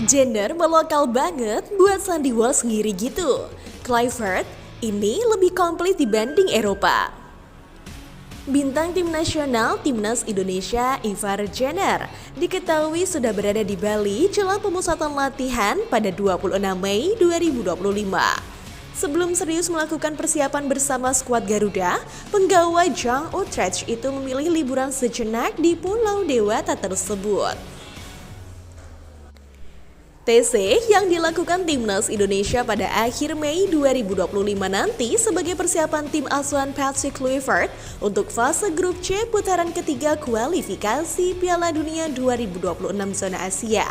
Jenner melokal banget buat Sandy Walsh sendiri gitu. Clifford ini lebih komplit dibanding Eropa. Bintang tim nasional Timnas Indonesia Ivar Jenner diketahui sudah berada di Bali jelang pemusatan latihan pada 26 Mei 2025. Sebelum serius melakukan persiapan bersama skuad Garuda, penggawa Jong Utrecht itu memilih liburan sejenak di Pulau Dewata tersebut. TC yang dilakukan Timnas Indonesia pada akhir Mei 2025 nanti sebagai persiapan tim asuhan Patrick Kluivert untuk fase grup C putaran ketiga kualifikasi Piala Dunia 2026 zona Asia.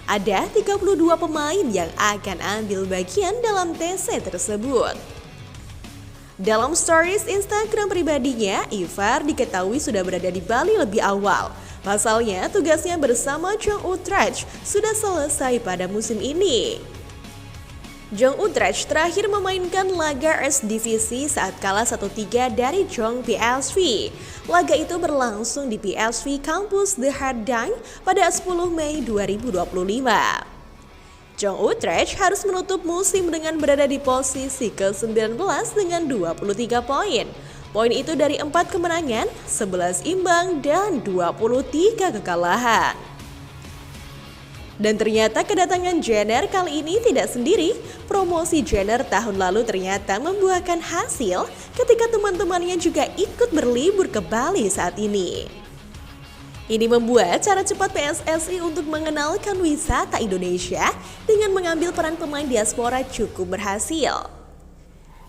Ada 32 pemain yang akan ambil bagian dalam TC tersebut. Dalam stories Instagram pribadinya, Ivar diketahui sudah berada di Bali lebih awal. Pasalnya, tugasnya bersama Jong Utrecht sudah selesai pada musim ini. Jong Utrecht terakhir memainkan laga Eredivisie saat kalah 1-3 dari Jong PSV. Laga itu berlangsung di PSV Kampus De Hardang pada 10 Mei 2025. Jong Utrecht harus menutup musim dengan berada di posisi ke-19 dengan 23 poin. Poin itu dari 4 kemenangan, 11 imbang, dan 23 kekalahan. Dan ternyata kedatangan Jenner kali ini tidak sendiri. Promosi Jenner tahun lalu ternyata membuahkan hasil ketika teman-temannya juga ikut berlibur ke Bali saat ini. Ini membuat cara cepat PSSI untuk mengenalkan wisata Indonesia dengan mengambil peran pemain diaspora cukup berhasil.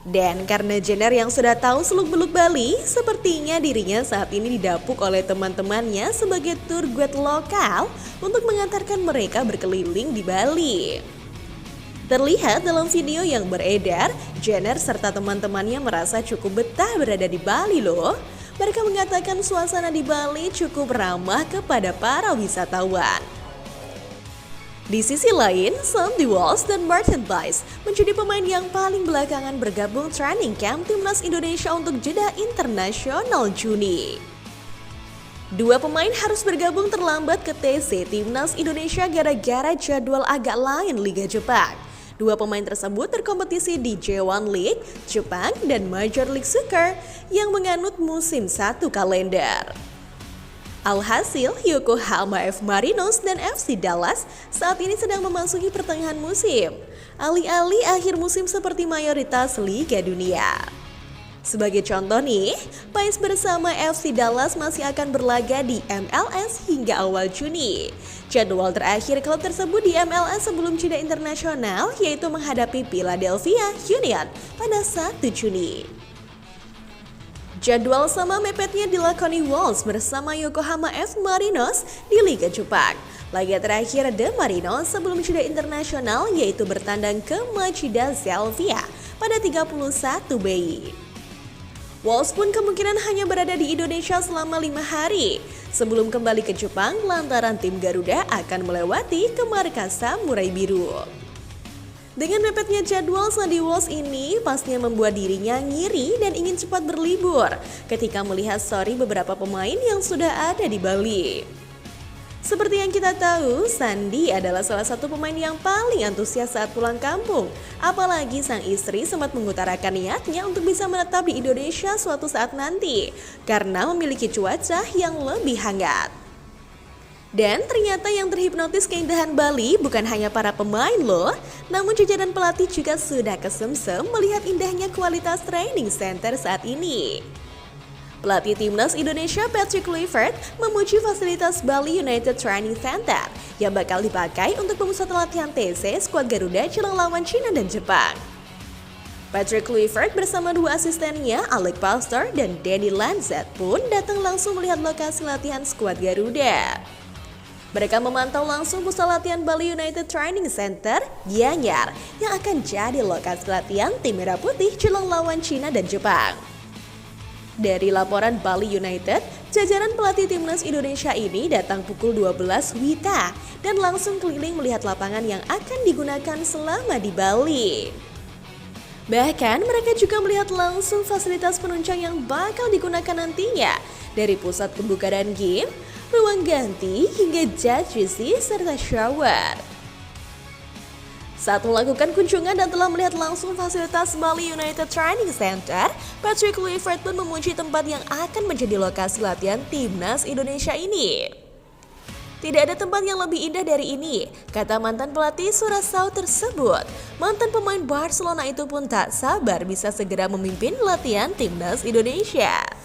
Dan karena Jenner yang sudah tahu seluk-beluk Bali, sepertinya dirinya saat ini didapuk oleh teman-temannya sebagai tour guide lokal untuk mengantarkan mereka berkeliling di Bali. Terlihat dalam video yang beredar, Jenner serta teman-temannya merasa cukup betah berada di Bali loh. Mereka mengatakan suasana di Bali cukup ramah kepada para wisatawan. Di sisi lain, Sandy Walsh dan Martin Pais menjadi pemain yang paling belakangan bergabung training camp Timnas Indonesia untuk jeda internasional Juni. Dua pemain harus bergabung terlambat ke TC Timnas Indonesia gara-gara jadwal agak lain Liga Jepang. Dua pemain tersebut berkompetisi di J1 League, Jepang, dan Major League Soccer yang menganut musim satu kalender. Alhasil, Yokohama F. Marinos dan FC Dallas saat ini sedang memasuki pertengahan musim. Alih-alih akhir musim seperti mayoritas Liga Dunia. Sebagai contoh nih, Pais bersama FC Dallas masih akan berlaga di MLS hingga awal Juni. Jadwal terakhir klub tersebut di MLS sebelum jeda internasional yaitu menghadapi Philadelphia Union pada 1 Juni. Jadwal sama mepetnya dilakoni Walsh bersama Yokohama F. Marinos di Liga Jepang. Laga terakhir The Marinos sebelum jeda internasional yaitu bertandang ke Machida Zelvia pada 31 Mei. Walsh pun kemungkinan hanya berada di Indonesia selama 5 hari sebelum kembali ke Jepang lantaran tim Garuda akan melewati ke markas Samurai Biru. Dengan mepetnya jadwal, Sandy Walsh ini pastinya membuat dirinya ngiri dan ingin cepat berlibur ketika melihat story beberapa pemain yang sudah ada di Bali. Seperti yang kita tahu, Sandy adalah salah satu pemain yang paling antusias saat pulang kampung. Apalagi sang istri sempat mengutarakan niatnya untuk bisa menetap di Indonesia suatu saat nanti karena memiliki cuaca yang lebih hangat. Dan ternyata yang terhipnotis keindahan Bali bukan hanya para pemain loh, namun jajaran pelatih juga sudah kesemsem melihat indahnya kualitas training center saat ini. Pelatih Timnas Indonesia Patrick Kluivert memuji fasilitas Bali United Training Center yang bakal dipakai untuk pemusatan latihan TC skuad Garuda jelang lawan Cina dan Jepang. Patrick Kluivert bersama dua asistennya Alec Pastor dan Danny Lanzet pun datang langsung melihat lokasi latihan skuad Garuda. Mereka memantau langsung pusat latihan Bali United Training Center, Gianyar, yang akan jadi lokasi latihan tim Merah Putih jelang lawan Cina dan Jepang. Dari laporan Bali United, jajaran pelatih Timnas Indonesia ini datang pukul 12 WITA dan langsung keliling melihat lapangan yang akan digunakan selama di Bali. Bahkan mereka juga melihat langsung fasilitas penunjang yang bakal digunakan nantinya, dari pusat pembukaan game, ruang ganti, hingga jacuzzi serta shower. Saat melakukan kunjungan dan telah melihat langsung fasilitas Bali United Training Center, Patrick Kluivert pun memuji tempat yang akan menjadi lokasi latihan timnas Indonesia ini. Tidak ada tempat yang lebih indah dari ini, kata mantan pelatih Curaçao tersebut. Mantan pemain Barcelona itu pun tak sabar bisa segera memimpin latihan timnas Indonesia.